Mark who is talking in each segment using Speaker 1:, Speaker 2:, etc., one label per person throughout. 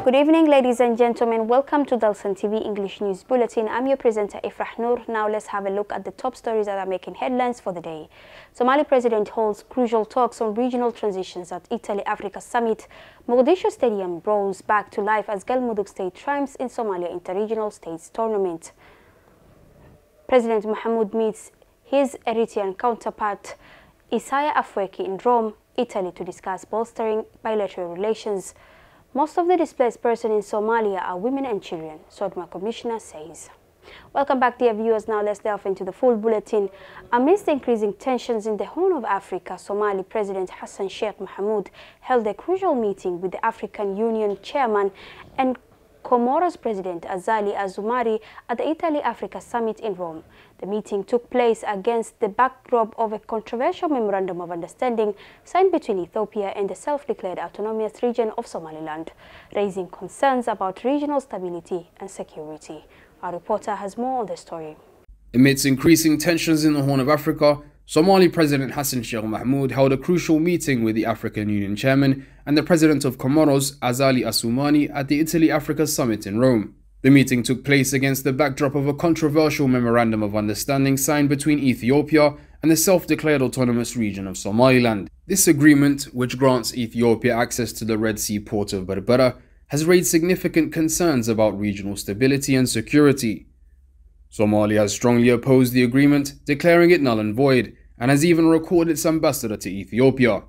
Speaker 1: Good evening, ladies and gentlemen. Welcome to Dalsan TV English News Bulletin. I'm your presenter, Ifrah Noor. Now let's have a look at the top stories that are making headlines for the day. Somali president holds crucial talks on regional transitions at Italy-Africa summit. Mogadishu Stadium rolls back to life as Galmudug State triumphs in Somalia Interregional States Tournament. President Mahmoud meets his Eritrean counterpart Isaiah Afwerki in Rome, Italy, to discuss bolstering bilateral relations. Most of the displaced persons in Somalia are women and children, SODMA Commissioner says. Welcome back, dear viewers. Now let's delve into the full bulletin. Amidst increasing tensions in the Horn of Africa, Somali President Hassan Sheikh Mohamud held a crucial meeting with the African Union chairman and Comoros President Azali Assoumani at the Italy-Africa summit in Rome. The meeting took place against the backdrop of a controversial memorandum of understanding signed between Ethiopia and the self-declared autonomous region of Somaliland, raising concerns about regional stability and security. Our reporter has more on the story.
Speaker 2: Amidst increasing tensions in the Horn of Africa, Somali President Hassan Sheikh Mohamud held a crucial meeting with the African Union chairman and the President of Comoros, Azali Assoumani, at the Italy-Africa summit in Rome. The meeting took place against the backdrop of a controversial memorandum of understanding signed between Ethiopia and the self-declared autonomous region of Somaliland. This agreement, which grants Ethiopia access to the Red Sea port of Berbera, has raised significant concerns about regional stability and security. Somalia has strongly opposed the agreement, declaring it null and void, and has even recalled its ambassador to Ethiopia.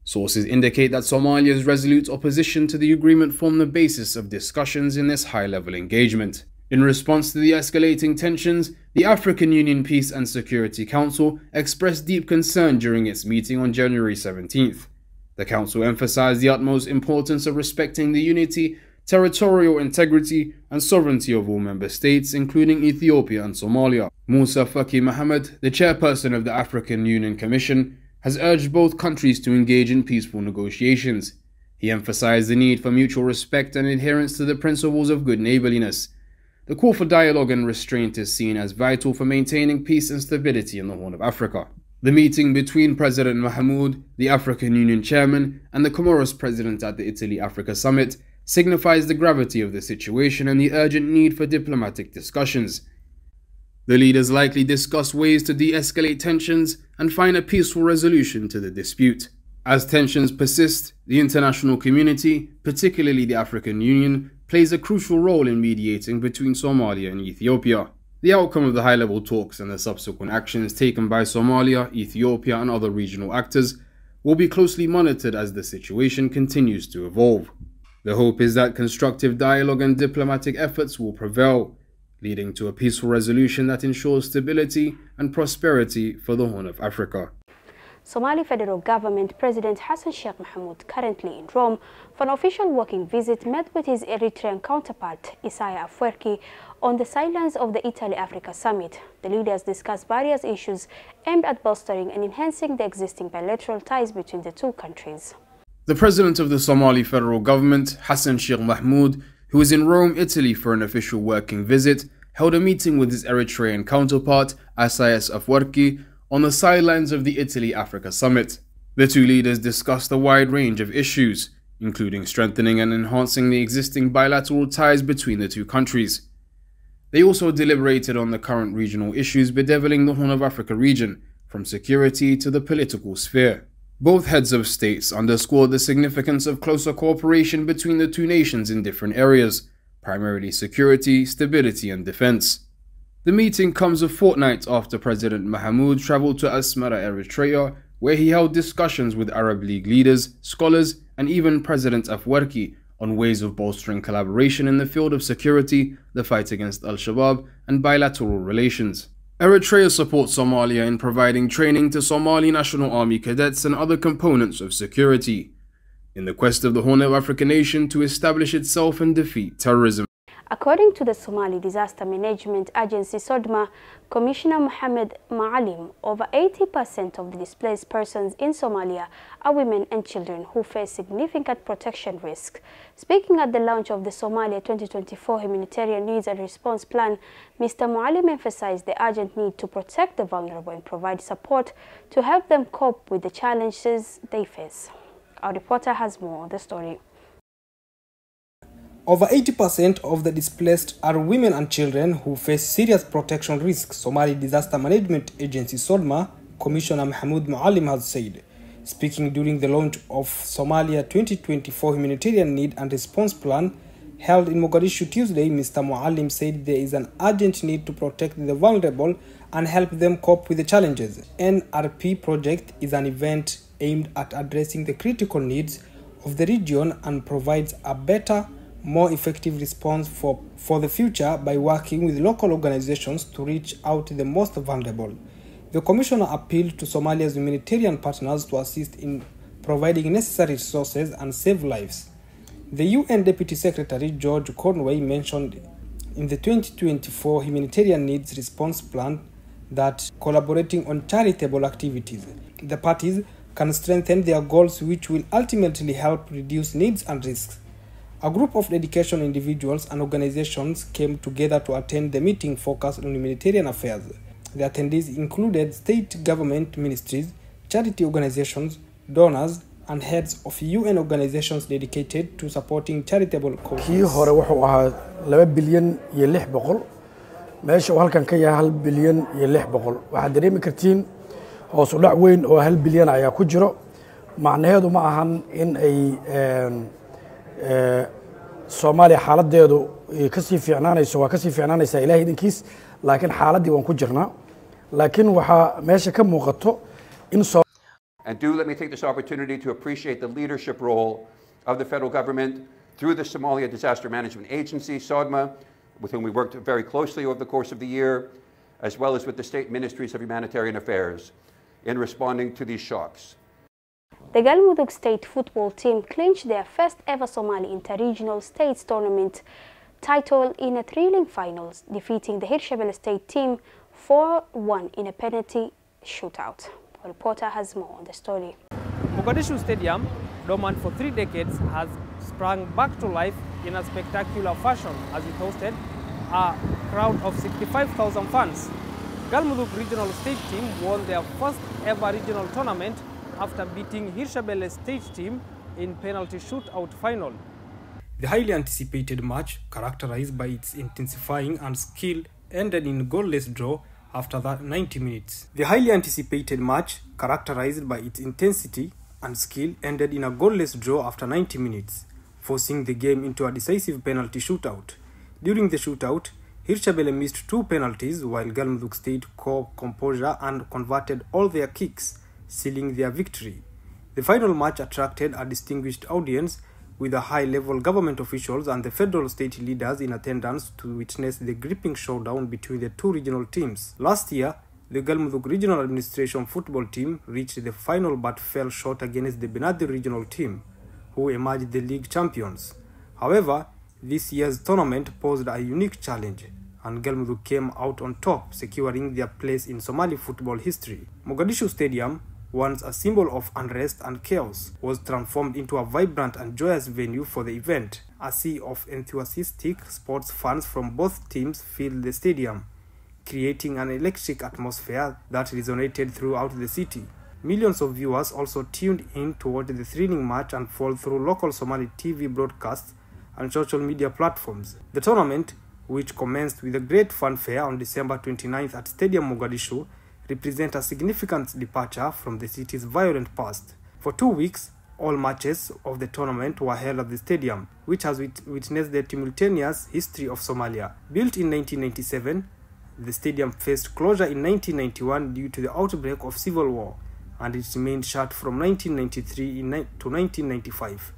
Speaker 2: Sources indicate that Somalia's resolute opposition to the agreement formed the basis of discussions in this high-level engagement. In response to the escalating tensions, the African Union Peace and Security Council expressed deep concern during its meeting on January 17th. The Council emphasized the utmost importance of respecting the unity, territorial integrity and sovereignty of all member states, including Ethiopia and Somalia. Musa Faki Mohammed, the chairperson of the African Union Commission, has urged both countries to engage in peaceful negotiations. He emphasized the need for mutual respect and adherence to the principles of good neighborliness. The call for dialogue and restraint is seen as vital for maintaining peace and stability in the Horn of Africa. The meeting between President Mahmoud, the African Union chairman, and the Comoros president at the Italy-Africa summit signifies the gravity of the situation and the urgent need for diplomatic discussions. The leaders likely discuss ways to de-escalate tensions and find a peaceful resolution to the dispute. As tensions persist, the international community, particularly the African Union, plays a crucial role in mediating between Somalia and Ethiopia. The outcome of the high-level talks and the subsequent actions taken by Somalia, Ethiopia and other regional actors will be closely monitored as the situation continues to evolve. The hope is that constructive dialogue and diplomatic efforts will prevail, leading to a peaceful resolution that ensures stability and prosperity for the Horn of Africa.
Speaker 1: Somali Federal Government President Hassan Sheikh Mohamud, currently in Rome for an official working visit, met with his Eritrean counterpart Isaiah Afwerki on the sidelines of the Italy-Africa summit. The leaders discussed various issues aimed at bolstering and enhancing the existing bilateral ties between the two countries.
Speaker 2: The President of the Somali Federal Government, Hassan Sheikh Mohamud, who is in Rome, Italy for an official working visit, held a meeting with his Eritrean counterpart, Isaiah Afwerki, on the sidelines of the Italy-Africa summit. The two leaders discussed a wide range of issues, including strengthening and enhancing the existing bilateral ties between the two countries. They also deliberated on the current regional issues bedeviling the Horn of Africa region, from security to the political sphere. Both heads of states underscored the significance of closer cooperation between the two nations in different areas, primarily security, stability and defense. The meeting comes a fortnight after President Mahmoud traveled to Asmara, Eritrea, where he held discussions with Arab League leaders, scholars and even President Afwerki on ways of bolstering collaboration in the field of security, the fight against Al-Shabaab and bilateral relations. Eritrea supports Somalia in providing training to Somali National Army cadets and other components of security, in the quest of the Horn of Africa nation to establish itself and defeat terrorism.
Speaker 1: According to the Somali Disaster Management Agency SODMA, Commissioner Mohammed Maalim, over 80% of the displaced persons in Somalia are women and children who face significant protection risk. Speaking at the launch of the Somalia 2024 Humanitarian Needs and Response Plan, Mr. Maalim emphasized the urgent need to protect the vulnerable and provide support to help them cope with the challenges they face. Our reporter has more on the story.
Speaker 3: Over 80% of the displaced are women and children who face serious protection risks, Somali Disaster Management Agency SODMA Commissioner Mahmoud Muallim has said. Speaking during the launch of Somalia 2024 Humanitarian Need and Response Plan held in Mogadishu Tuesday, Mr. Muallim said there is an urgent need to protect the vulnerable and help them cope with the challenges. NRP project is an event aimed at addressing the critical needs of the region and provides a better, more effective response for the future by working with local organizations to reach out to the most vulnerable. The Commissioner appealed to Somalia's humanitarian partners to assist in providing necessary resources and save lives. The UN Deputy Secretary George Conway mentioned in the 2024 Humanitarian Needs Response Plan that collaborating on charitable activities, the parties can strengthen their goals, which will ultimately help reduce needs and risks. A group of dedicated individuals and organizations came together to attend the meeting focused on humanitarian affairs. The attendees included state government ministries, charity organizations, donors, and heads of UN organizations dedicated to supporting charitable causes.
Speaker 4: Kii hore wuxuu ahaa 2 bilyan iyo 600 meesha uu halkan ka yahay 1 bilyan iyo 600 waxa dareemi kartiin hoos u dhac weyn oo 1 bilyan ayaa ku jiro macnaheedu ma ahan in ay Soomaaliya xaaladeedu ka sii fiicnaanayso waa ka sii fiicnaanaysa Ilaahay idinkiis laakiin xaaladii waan ku jirnaa laakiin waxa meesha ka muuqato in
Speaker 5: And let me take this opportunity to appreciate the leadership role of the federal government through the Somalia Disaster Management Agency, SODMA, with whom we worked very closely over the course of the year, as well as with the state ministries of humanitarian affairs in responding to these shocks.
Speaker 1: The Galmudug State football team clinched their first ever Somali Inter-Regional States tournament title in a thrilling finals, defeating the Hirshabelle State team 4-1 in a penalty shootout. A reporter has more on the story.
Speaker 6: Mogadishu Stadium, dormant for 3 decades, has sprung back to life in a spectacular fashion as it hosted a crowd of 65,000 fans. Galmudug Regional State team won their first ever regional tournament after beating Hirshabelle State team in penalty shootout final.
Speaker 3: The highly anticipated match, characterized by its intensifying and skill, ended in a goalless draw after that 90 minutes. The highly anticipated match, characterized by its intensity and skill, ended in a goalless draw after 90 minutes, forcing the game into a decisive penalty shootout. During the shootout, Hirshabelle missed 2 penalties while Galmudug stayed composure and converted all their kicks, sealing their victory. The final match attracted a distinguished audience with a high-level government officials and the federal state leaders in attendance to witness the gripping showdown between the 2 regional teams. Last year, the Galmudug Regional Administration football team reached the final but fell short against the Benadir regional team, who emerged the league champions. However, this year's tournament posed a unique challenge, and Galmudug came out on top, securing their place in Somali football history. Mogadishu Stadium, once a symbol of unrest and chaos, was transformed into a vibrant and joyous venue for the event. A sea of enthusiastic sports fans from both teams filled the stadium, creating an electric atmosphere that resonated throughout the city. Millions of viewers also tuned in to watch the thrilling match unfold through local Somali TV broadcasts and social media platforms. The tournament, which commenced with a great fanfare on December 29th at Stadium Mogadishu, represent a significant departure from the city's violent past. For 2 weeks, all matches of the tournament were held at the stadium, which has witnessed the tumultuous history of Somalia. Built in 1997, the stadium faced closure in 1991 due to the outbreak of civil war, and it remained shut from 1993 to 1995.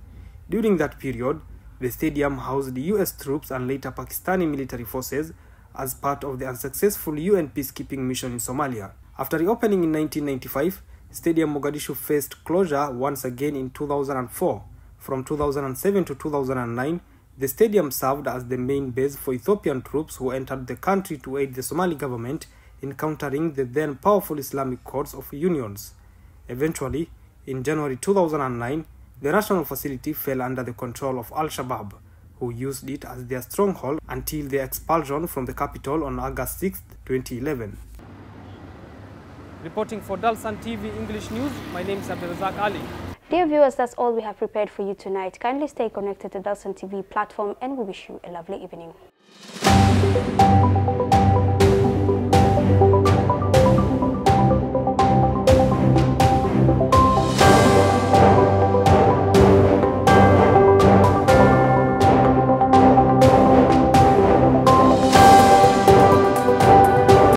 Speaker 3: During that period, the stadium housed US troops and later Pakistani military forces as part of the unsuccessful UN peacekeeping mission in Somalia. After reopening in 1995, Stadium Mogadishu faced closure once again in 2004. From 2007 to 2009, the stadium served as the main base for Ethiopian troops who entered the country to aid the Somali government in countering the then powerful Islamic courts of unions. Eventually, in January 2009, the national facility fell under the control of Al-Shabaab, who used it as their stronghold until their expulsion from the capital on August 6, 2011.
Speaker 6: Reporting for Dalsan TV English News, my name is Abdelrazak Ali.
Speaker 1: Dear viewers, that's all we have prepared for you tonight. Kindly stay connected to Dalsan TV platform and we wish you a lovely evening.